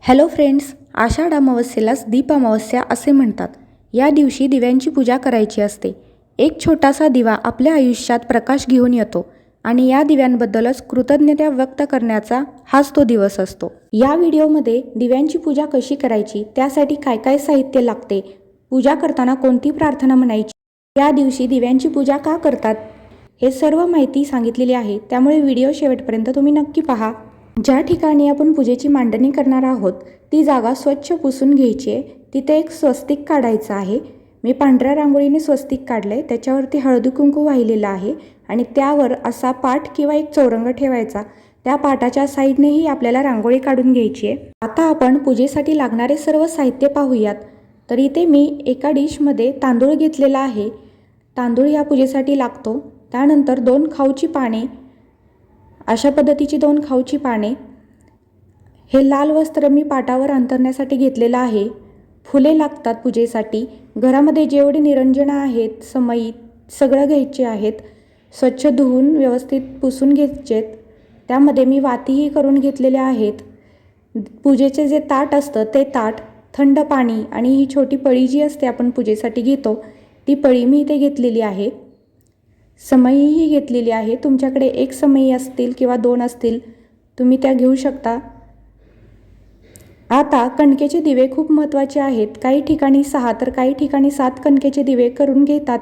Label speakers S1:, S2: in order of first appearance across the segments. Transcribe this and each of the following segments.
S1: Hello friends, आषाढ अमावस्येलाच दीप अमावस्या असे म्हणतात. या दिवशी दिव्यांची पूजा करायची असते. एक छोटासा दिवा आपल्या आयुष्यात प्रकाश घेऊन येतो आणि या दिव्यांबद्दलच कृतज्ञता व्यक्त करण्याचा हाच तो दिवस असतो. या व्हिडिओमध्ये दिव्यांची पूजा कशी करायची, त्यासाठी काय काय साहित्य लागते, पूजा करताना कोणती प्रार्थना म्हणायची, या दिवशी दिव्यांची पूजा का करतात, हे सर्व माहिती सांगितलेली आहे. त्यामुळे व्हिडिओ शेवटपर्यंत तुम्ही नक्की पहा. ज्या ठिकाणी आपण पूजेची मांडणी करणार आहोत ती जागा स्वच्छ पुसून घ्यायची आहे. तिथे एक स्वस्तिक काढायचं आहे. मी पांढऱ्या रांगोळीने स्वस्तिक काढलंय. त्याच्यावरती हळदी कुंकू वाहिलेलं आहे आणि त्यावर असा पाट किंवा एक चौरंग ठेवायचा. त्या पाटाच्या साईडनेही आपल्याला रांगोळी काढून घ्यायची आहे. आता आपण पूजेसाठी लागणारे सर्व साहित्य पाहूयात. तर इथे मी एका डिशमध्ये तांदूळ घेतलेला आहे. तांदूळ या पूजेसाठी लागतो. त्यानंतर 2 खाऊची पाने, अशा पद्धतीची 2 खाऊची पाने. हे लाल वस्त्र मी पाटावर अंथरण्यासाठी घेतलेलं आहे. फुले लागतात पूजेसाठी. घरामध्ये जेवढे निरंजन आहेत, समई सगळं घ्यायचे आहेत. स्वच्छ धुवून व्यवस्थित पुसून घ्यायचेत. त्यामध्ये मी वातीही करून घेतलेल्या आहेत. पूजेचे जे ताट असतं ते ताट, थंड पाणी आणि ही छोटी पळी जी असते आपण पूजेसाठी घेतो ती पळी मी इथे घेतलेली आहे. समईही घेतलेली आहे. तुमच्याकडे एक समई असतील किंवा 2 असतील तुम्ही त्या घेऊ शकता. आता कणकेचे दिवे खूप महत्त्वाचे आहेत. काही ठिकाणी 6 तर काही ठिकाणी 7 कणकेचे दिवे करून घेतात.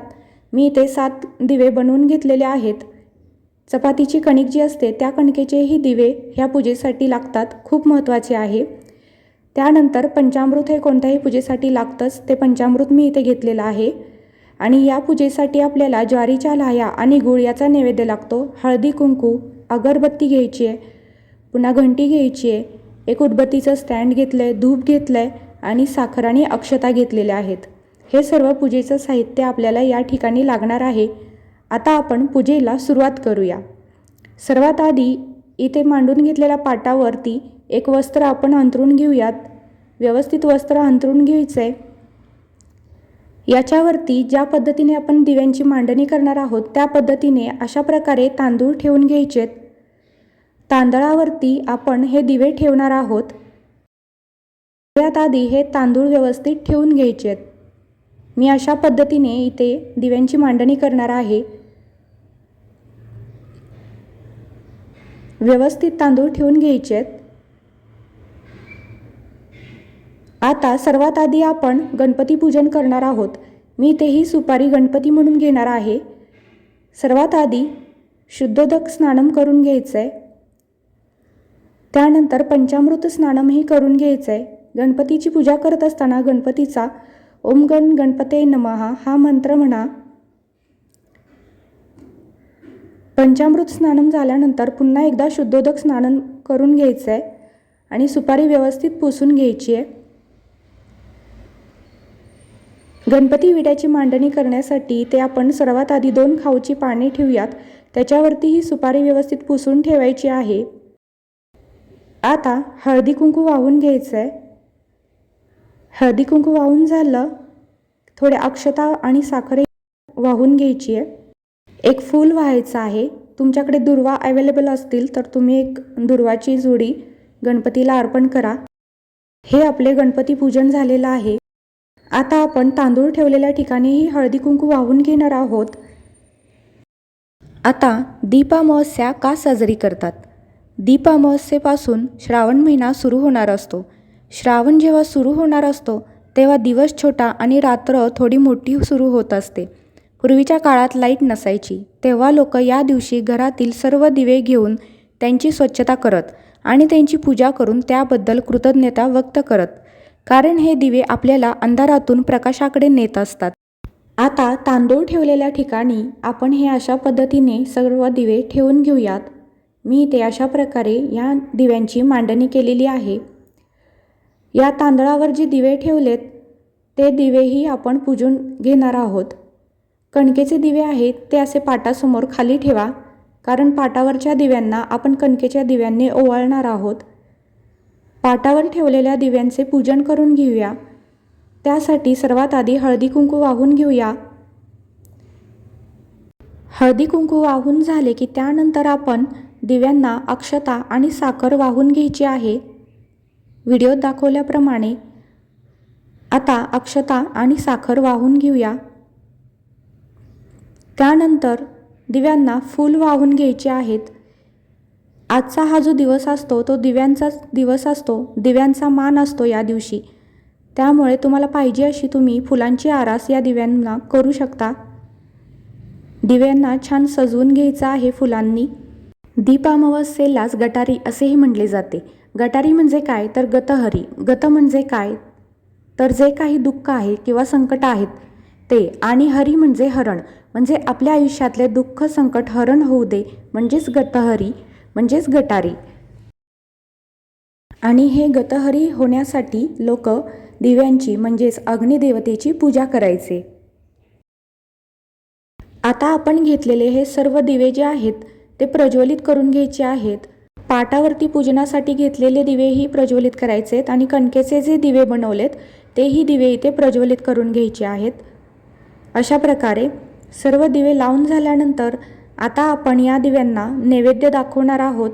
S1: मी इथे 7 दिवे बनवून घेतलेले आहेत. चपातीची कणिक जी असते त्या कणकेचेही दिवे ह्या पूजेसाठी लागतात, खूप महत्त्वाचे आहे. त्यानंतर पंचामृत हे कोणत्याही पूजेसाठी लागतंच. ते पंचामृत मी इथे घेतलेलं आहे. आणि या पूजेसाठी आपल्याला ज्वारीच्या लाह्या आणि गूळ याचा नैवेद्य लागतो. हळदी कुंकू, अगरबत्ती घ्यायची आहे, पुन्हा घंटी घ्यायची आहे, एक उदबत्तीचं स्टँड घेतलं आहे, धूप घेतलं आहे आणि साखर आणि अक्षता घेतलेल्या आहेत. हे सर्व पूजेचं साहित्य आपल्याला या ठिकाणी लागणार आहे. आता आपण पूजेला सुरुवात करूया. सर्वात आधी इथे मांडून घेतलेल्या पाटावरती एक वस्त्र आपण अंथरून घेऊयात. व्यवस्थित वस्त्र अंथरून घ्यायचं आहे. याच्यावरती ज्या पद्धतीने आपण दिव्यांची मांडणी करणार आहोत त्या पद्धतीने अशा प्रकारे तांदूळ ठेवून घ्यायचेत. तांदळावरती आपण हे दिवे ठेवणार आहोत. सगळ्यात आधी हे तांदूळ व्यवस्थित ठेवून घ्यायचेत. मी अशा पद्धतीने इथे दिव्यांची मांडणी करणार आहे. व्यवस्थित तांदूळ ठेवून घ्यायचेत. आता सर्वात आधी आपण गणपती पूजन करणार आहोत. मी इथेही सुपारी गणपती म्हणून घेणार आहे. सर्वात आधी शुद्धोदक स्नानम करून घ्यायचं आहे. त्यानंतर पंचामृत स्नानमही करून घ्यायचं आहे. गणपतीची पूजा करत असताना गणपतीचा ओम गण गणपते नमः हा मंत्र म्हणा. पंचामृत स्नानम झाल्यानंतर पुन्हा एकदा शुद्धोदक स्नान करून घ्यायचं आहे आणि सुपारी व्यवस्थित पुसून घ्यायची आहे. गणपती विड्याची मांडणी करण्यासाठी ते आपण सर्वात आधी 2 खाऊची पाने ठेवूयात. त्याच्यावरती ही सुपारी व्यवस्थित पुसून ठेवायची आहे. आता हळदी कुंकू वाहून घ्यायचं आहे. हळदी कुंकू वाहून झालं, थोड्या अक्षता आणि साखर वाहून घ्यायची आहे. एक फूल व्हायचं आहे. तुमच्याकडे दुर्वा अवेलेबल असतील तर तुम्ही एक दुर्वाची जोडी गणपतीला अर्पण करा. हे आपले गणपती पूजन झालेलं आहे. आता आपण तांदूळ ठेवलेल्या ठिकाणीही हळदी कुंकू वाहून घेणार आहोत. आता दीप अमावस्या का साजरी करतात? दीप अमावस्येपासून श्रावण महिना सुरू होणार असतो. श्रावण जेव्हा सुरू होणार असतो तेव्हा दिवस छोटा आणि रात्र थोडी मोठी सुरू होत असते. पूर्वीच्या काळात लाईट नसायची. तेव्हा लोक या दिवशी घरातील सर्व दिवे घेऊन त्यांची स्वच्छता करत आणि त्यांची पूजा करून त्याबद्दल कृतज्ञता व्यक्त करत, कारण हे दिवे आपल्याला अंधारातून प्रकाशाकडे नेत असतात. आता तांदूळ ठेवलेल्या ठिकाणी आपण हे अशा पद्धतीने सर्व दिवे ठेवून घेऊयात. मी इथे अशा प्रकारे या दिव्यांची मांडणी केलेली आहे. या तांदळावर जे दिवे ठेवलेत ते दिवेही आपण पूजून घेणार आहोत. कणकेचे दिवे आहेत ते असे पाटासमोर खाली ठेवा, कारण पाटावरच्या दिव्यांना आपण कणकेच्या दिव्यांनी ओवाळणार आहोत. पाटावर ठेवलेल्या दिव्यांचे पूजन करून घेऊया. त्यासाठी सर्वात आधी हळदी कुंकू वाहून घेऊया. हळदी कुंकू वाहून झाले की त्यानंतर आपण दिव्यांना अक्षता आणि साखर वाहून घ्यायची आहे. व्हिडिओत दाखवल्याप्रमाणे आता अक्षता आणि साखर वाहून घेऊया. त्यानंतर दिव्यांना फूल वाहून घ्यायचे आहेत. आजचा हा जो दिवस असतो तो दिव्यांचाच दिवस असतो, दिव्यांचा मान असतो या दिवशी. त्यामुळे तुम्हाला पाहिजे अशी तुम्ही फुलांची आरास या दिव्यांना करू शकता. दिव्यांना छान सजवून घ्यायचं आहे फुलांनी. दीप अमावस्येलाच गटारी असेही म्हटले जाते. गटारी म्हणजे काय तर गतहरी. गत म्हणजे काय तर जे काही दुःख आहे किंवा संकट आहेत ते, आणि हरी म्हणजे हरण, म्हणजे आपल्या आयुष्यातले दुःख संकट हरण होऊ दे म्हणजेच गतहरी म्हणजेच गटारी. आणि हे गतहरी होण्यासाठी लोक दिव्यांची म्हणजेच अग्निदेवतेची पूजा करायचे. आता आपण घेतलेले हे सर्व दिवे जे आहेत ते प्रज्वलित करून घ्यायचे आहेत. पाटावरती पूजनासाठी घेतलेले दिवेही प्रज्वलित करायचे आहेत आणि कणकेचे जे दिवे बनवलेत तेही दिवे इथे प्रज्वलित करून घ्यायचे आहेत. अशा प्रकारे सर्व दिवे लावून झाल्यानंतर आता आपण या दिव्यांना नैवेद्य दाखवणार आहोत.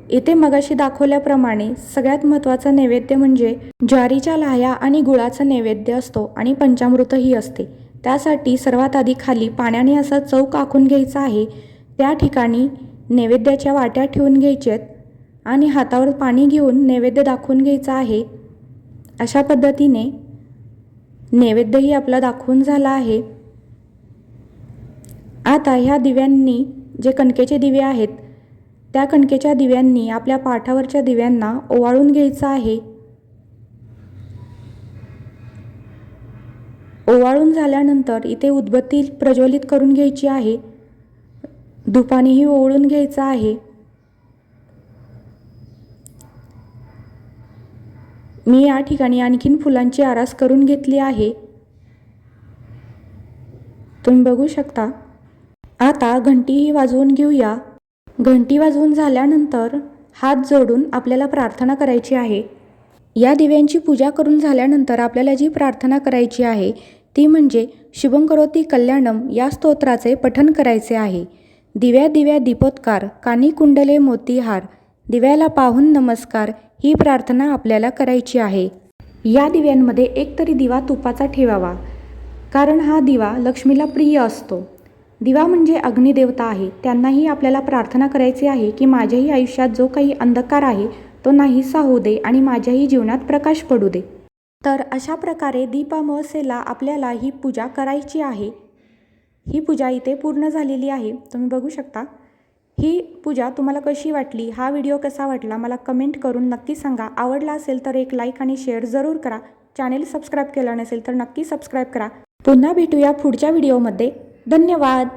S1: इथे मगाशी दाखवल्याप्रमाणे सगळ्यात महत्त्वाचा नैवेद्य म्हणजे ज्वारीच्या लाह्या आणि गुळाचा नैवेद्य असतो आणि पंचामृतही असते. त्यासाठी सर्वात आधी खाली पाण्याने असा चौक आखून घ्यायचा आहे. त्या ठिकाणी नैवेद्याच्या वाट्या ठेवून घ्यायच्यात आणि हातावर पाणी घेऊन नैवेद्य दाखवून घ्यायचा आहे. अशा पद्धतीने नैवेद्यही आपला दाखवून झाला आहे. आता ह्या दिव्यांनी, जे कणकेचे दिवे आहेत त्या कणकेच्या दिव्यांनी आपल्या पाठावरच्या दिव्यांना ओवाळून घ्यायचं आहे. ओवाळून झाल्यानंतर इथे उदबत्ती प्रज्वलित करून घ्यायची आहे. धुपानेही ओवाळून घ्यायचं आहे. मी या ठिकाणी आणखीन फुलांची आरास करून घेतली आहे, तुम्ही बघू शकता. आता घंटीही वाजवून घेऊया. घंटी वाजवून झाल्यानंतर हात जोडून आपल्याला प्रार्थना करायची आहे. या दिव्यांची पूजा करून झाल्यानंतर आपल्याला जी प्रार्थना करायची आहे ती म्हणजे शुभं करोति कल्याणम या स्तोत्राचे पठण करायचे आहे. दिव्या दिव्या दीपोत्कार, कानी कुंडले मोतीहार, दिव्याला पाहून नमस्कार, ही प्रार्थना आपल्याला करायची आहे. या दिव्यांमध्ये एकतरी दिवा तुपाचा ठेवावा, कारण हा दिवा लक्ष्मीला प्रिय असतो. दिवा म्हणजे अग्निदेवता आहे. त्यांनाही आपल्याला प्रार्थना करायची आहे की माझ्याही आयुष्यात जो काही अंधकार आहे तो नाहीसा होऊ दे आणि माझ्याही जीवनात प्रकाश पडू दे. तर अशा प्रकारे दीप अमावस्येला आपल्याला ही पूजा करायची आहे. ही पूजा इथे पूर्ण झालेली आहे, तुम्ही बघू शकता. ही पूजा तुम्हाला कशी वाटली, हा व्हिडिओ कसा वाटला मला कमेंट करून नक्की सांगा. आवडला असेल तर एक लाईक आणि शेअर जरूर करा. चॅनेल सबस्क्राईब केला नसेल तर नक्की सबस्क्राईब करा. पुन्हा भेटूया पुढच्या व्हिडिओमध्ये. धन्यवाद.